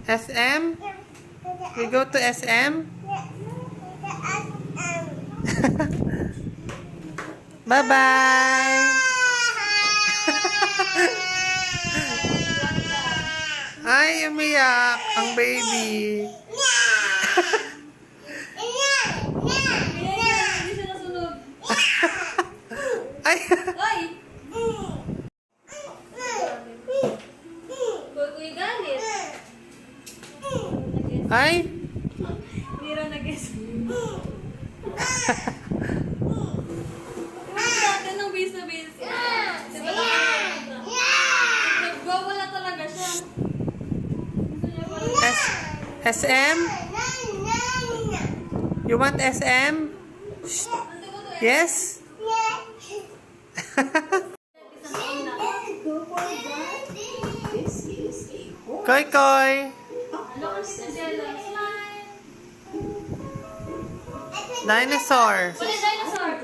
SM? We go to SM? Bye-bye! Ay, umiyak ang baby. Ay! Ay! Kuy galit. Ay! Hindi raw nag-guess. Dati nung bis-bis. Diba nagwawala talaga siya. SM? You want SM? Yes? Koy Koy! Dinosaur! Wala dinosaur!